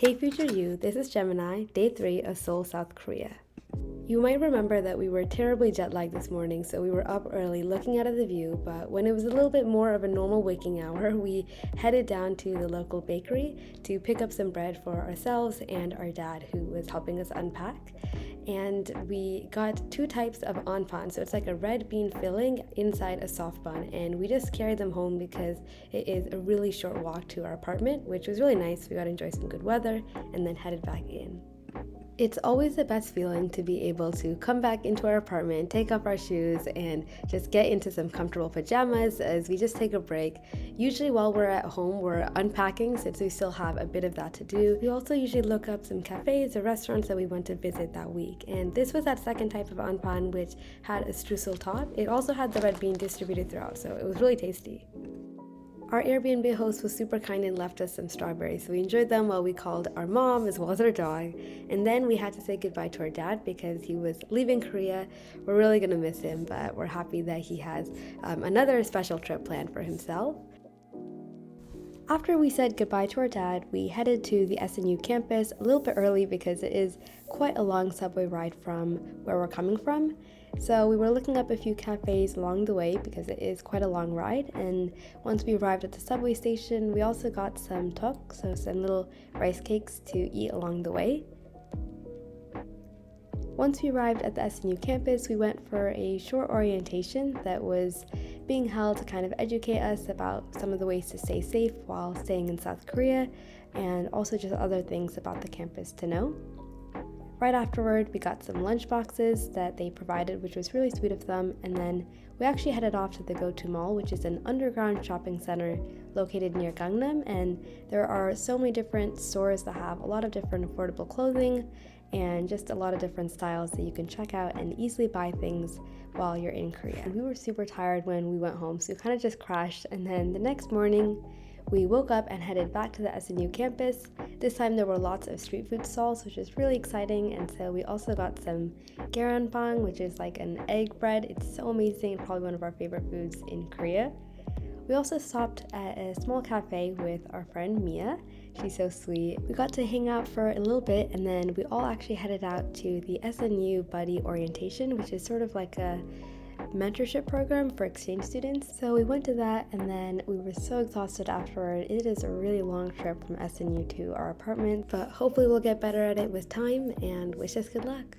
Hey future you, this is Gemini, day 3 of Seoul, South Korea. You might remember that we were terribly jet lagged this morning, so we were up early looking out of the view, but when it was a little bit more of a normal waking hour, we headed down to the local bakery to pick up some bread for ourselves and our dad, who was helping us unpack. And we got 2 types of onpan, so it's like a red bean filling inside a soft bun, and we just carried them home because it is a really short walk to our apartment, which was really nice. We got to enjoy some good weather and then headed back in. It's always the best feeling to be able to come back into our apartment, take off our shoes, and just get into some comfortable pajamas as we just take a break. Usually while we're at home, we're unpacking since we still have a bit of that to do. We also usually look up some cafes or restaurants that we want to visit that week. And this was that second type of onpan, which had a streusel top. It also had the red bean distributed throughout, so it was really tasty. Our Airbnb host was super kind and left us some strawberries, so we enjoyed them while we called our mom as well as our dog. And then we had to say goodbye to our dad because he was leaving Korea. We're really gonna miss him, but we're happy that he has another special trip planned for himself. After we said goodbye to our dad, we headed to the SNU campus a little bit early because it is quite a long subway ride from where we're coming from. So we were looking up a few cafes along the way because it is quite a long ride, and once we arrived at the subway station, we also got some tok, so some little rice cakes to eat along the way. Once we arrived at the SNU campus, we went for a short orientation that was being held to kind of educate us about some of the ways to stay safe while staying in South Korea, and also just other things about the campus to know. Right afterward, we got some lunch boxes that they provided, which was really sweet of them, and then we actually headed off to the Go-To Mall, which is an underground shopping center located near Gangnam, and there are so many different stores that have a lot of different affordable clothing and just a lot of different styles that you can check out and easily buy things while you're in Korea. And we were super tired when we went home, so we kind of just crashed, and then the next morning, we woke up and headed back to the SNU campus. This time there were lots of street food stalls, which is really exciting, and so we also got some garanbang, which is like an egg bread. It's so amazing and probably one of our favorite foods in Korea. We also stopped at a small cafe with our friend Mia. She's so sweet. We got to hang out for a little bit, and then we all actually headed out to the SNU Buddy Orientation, which is sort of like a mentorship program for exchange students. So we went to that, and then we were so exhausted afterward. It is a really long trip from SNU to our apartment, but hopefully we'll get better at it with time, and wish us good luck.